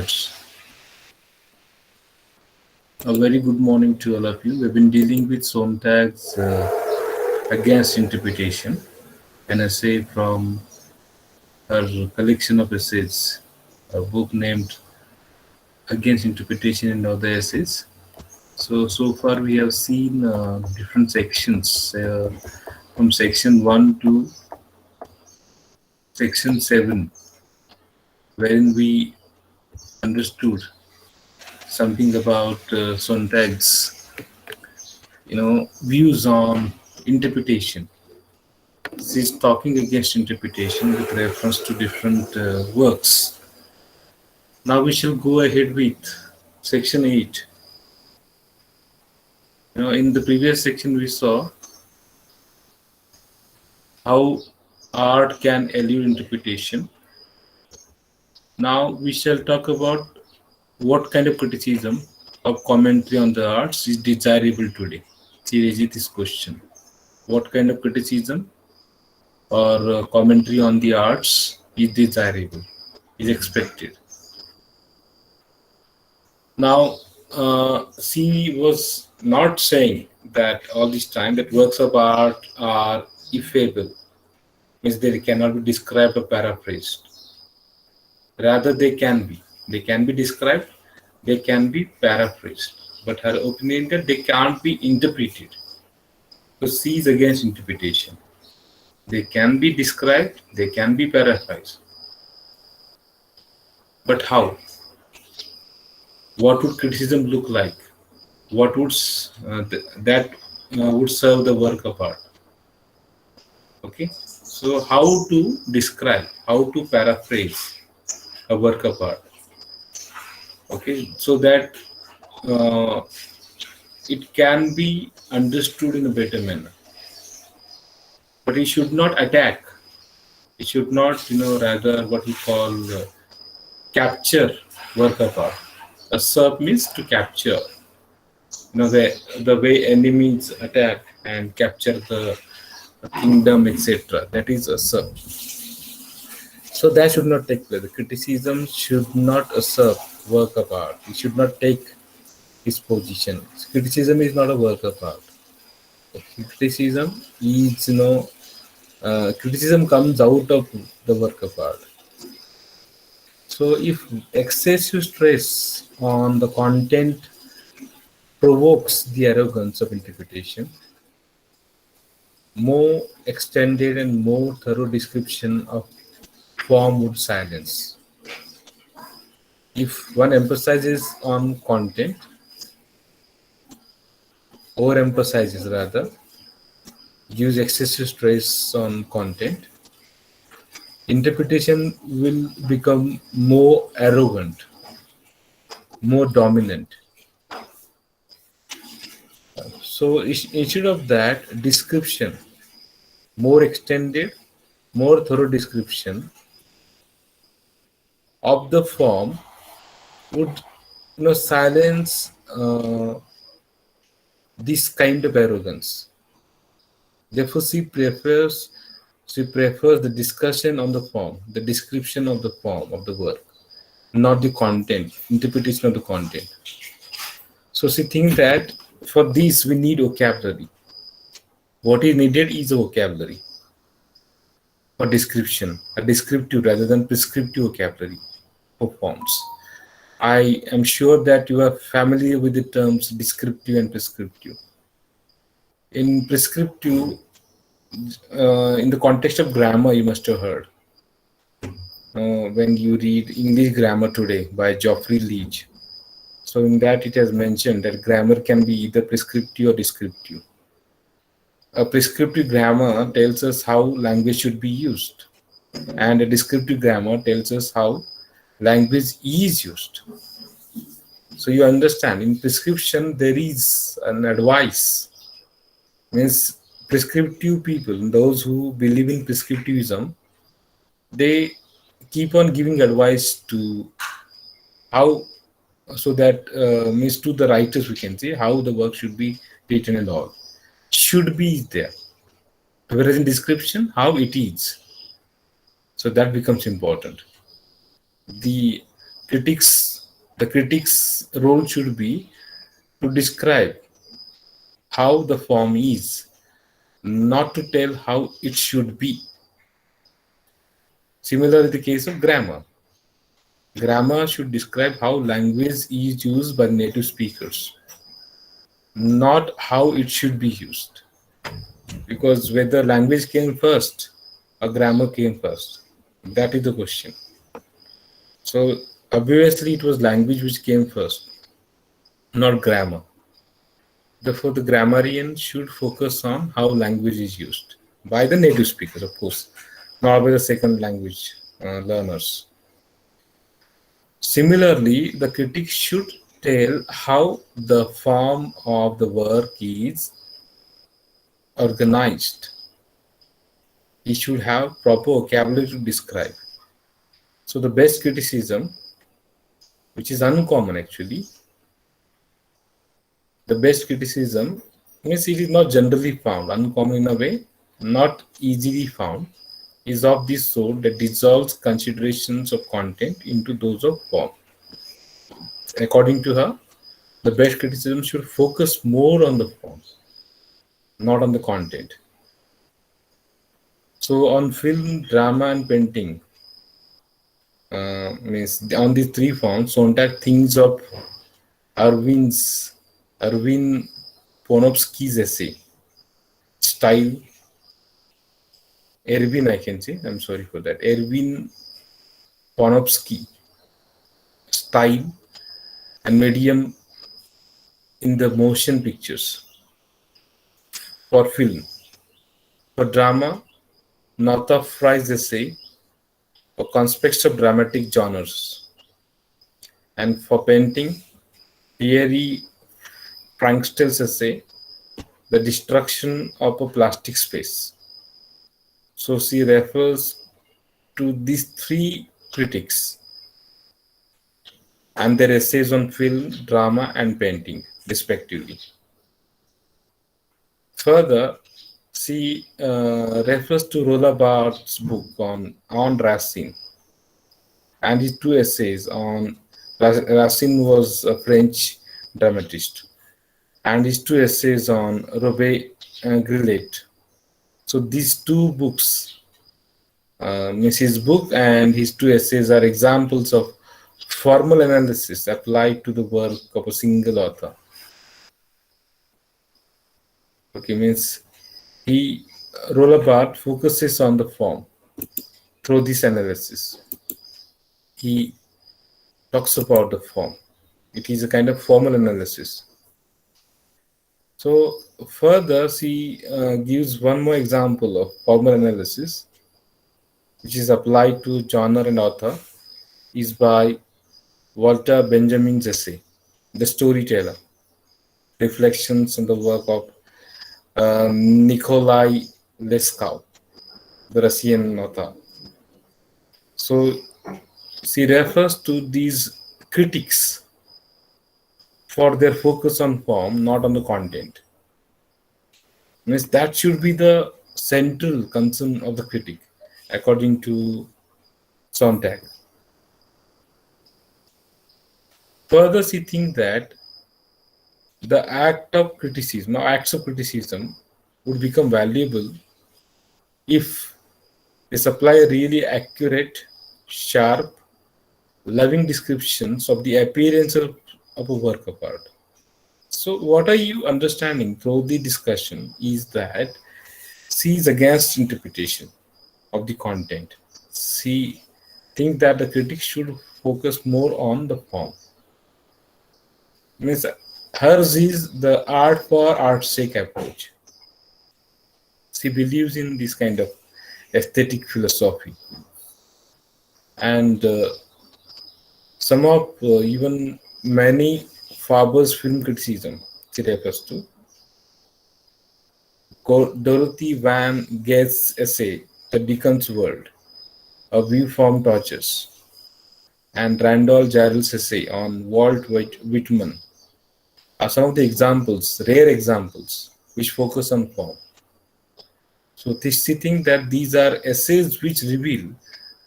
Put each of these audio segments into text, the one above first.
arts. A very good morning to all of you. We've been dealing with Sontag's Against Interpretation, an essay from her collection of essays, a book named Against Interpretation and Other Essays. So far we have seen different sections from section 1 to section 7, wherein we understood something about Sontag's, views on interpretation. She's talking against interpretation with reference to different works. Now we shall go ahead with section 8. In the previous section we saw how art can elude interpretation. Now we shall talk about what kind of criticism or commentary on the arts is desirable today. She raises this question. What kind of criticism or commentary on the arts is desirable, is expected? Now, she was not saying that all this time that works of art are effable, means they cannot be described or paraphrased. Rather, they can be. They can be described, they can be paraphrased. But her opinion that they can't be interpreted. So she is against interpretation. They can be described, they can be paraphrased. But how? What would criticism look like? What would that would serve the work of art? Okay, so how to describe, how to paraphrase a work of art? Okay, so that it can be understood in a better manner. But it should not attack. It should not, rather what we call capture work of art. Usurp means to capture. The way enemies attack and capture the kingdom, etc. That is usurp. So that should not take place. The criticism should not usurp work of art. It should not take his position. Criticism is not a work of art. Criticism is, criticism comes out of the work of art. So if excessive stress on the content provokes the arrogance of interpretation, more extended and more thorough description of form would silence. If one emphasizes on content, overemphasizes rather, gives excessive stress on content, interpretation will become more arrogant, more dominant. So instead of that, description, more extended, more thorough description of the form would silence this kind of arrogance. Therefore, she prefers the discussion on the form, the description of the form of the work, not the content, interpretation of the content. So she thinks that for this we need vocabulary. What is needed is a vocabulary for description, a descriptive rather than prescriptive vocabulary for forms. I am sure that you are familiar with the terms descriptive and prescriptive. In prescriptive, in the context of grammar, you must have heard when you read English Grammar Today by Geoffrey Leach. So in that it has mentioned that grammar can be either prescriptive or descriptive. A prescriptive grammar tells us how language should be used, and a descriptive grammar tells us how language is used. So you understand, in prescription there is an advice. Means prescriptive people, those who believe in prescriptivism, they keep on giving advice to how, so that means to the writers, we can say how the work should be written and all. Should be there. Whereas in description, how it is. So that becomes important. The critics The critic's role should be to describe how the form is, not to tell how it should be. Similar in the case of grammar. Grammar should describe how language is used by native speakers, not how it should be used. Because whether language came first or grammar came first, that is the question. So obviously it was language which came first, not grammar. Therefore, the grammarian should focus on how language is used by the native speakers, of course, not by the second language learners. Similarly, the critic should tell how the form of the work is organized. He should have proper vocabulary to describe. So the best criticism, which is uncommon actually, the best criticism means it is not generally found, uncommon in a way, not easily found, is of this sort that dissolves considerations of content into those of form. According to her, the best criticism should focus more on the form, not on the content. So on film, drama, and painting, means on these three forms, Sontag thinks of Erwin Ponopsky's essay, Style. Erwin, I can say. I'm sorry for that. Erwin Ponopsky, Style and Medium in the motion pictures. For film. For drama, Northrop Frye's essay, for conspects of dramatic genres. And for painting, Thierry Frankstel's essay, The Destruction of a Plastic Space. So she refers to these three critics and their essays on film, drama, and painting, respectively. Further, she refers to Roland Barthes' book on Racine and his two essays on Racine was a French dramatist, and his two essays on Robert Grillet. So these two books, his book and his two essays, are examples of formal analysis applied to the work of a single author. Okay, means Roland Barthes focuses on the form through this analysis. He talks about the form. It is a kind of formal analysis. So further, she gives one more example of formal analysis, which is applied to genre and author, is by Walter Benjamin's essay, The Storyteller, Reflections on the work of Nikolai Leskov, the Russian author. So she refers to these critics for their focus on form, not on the content. Means that should be the central concern of the critic, according to Sontag. Further, she thinks that the acts of criticism would become valuable if they supply really accurate, sharp, loving descriptions of the appearance of a work of art. So what are you understanding through the discussion is that she is against interpretation of the content. She thinks that the critic should focus more on the form. Means hers is the art for art's sake approach. She believes in this kind of aesthetic philosophy. And some of even many Faber's film criticism she refers to. Dorothy Van Gate's essay, The Dickens World, A View from Torches, and Randall Jarrell's essay on Walt Whitman are some of the examples, rare examples, which focus on form. So she thinks that these are essays which reveal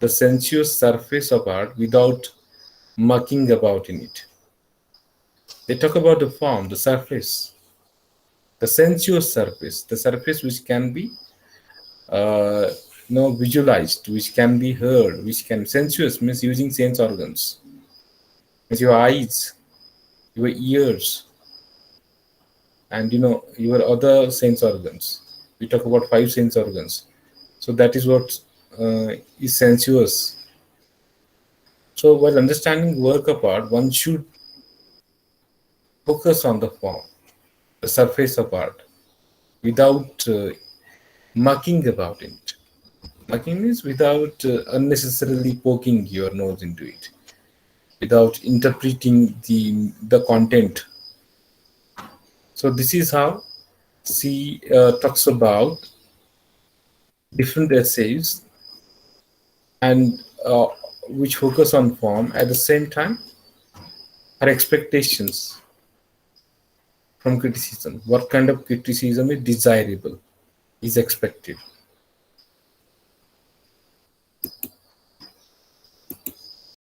the sensuous surface of art without mucking about in it. They talk about the form, the surface, the sensuous surface, the surface which can be uh, visualized, which can be heard, which can sensuous means using sense organs, means your eyes, your ears, and your other sense organs. We talk about five sense organs, so that is what is sensuous. So while understanding work apart, one should focus on the form, the surface of art, without mucking about it. Mucking means without unnecessarily poking your nose into it, without interpreting the content. So this is how she talks about different essays and which focus on form. At the same time, her expectations from criticism. What kind of criticism is desirable, is expected.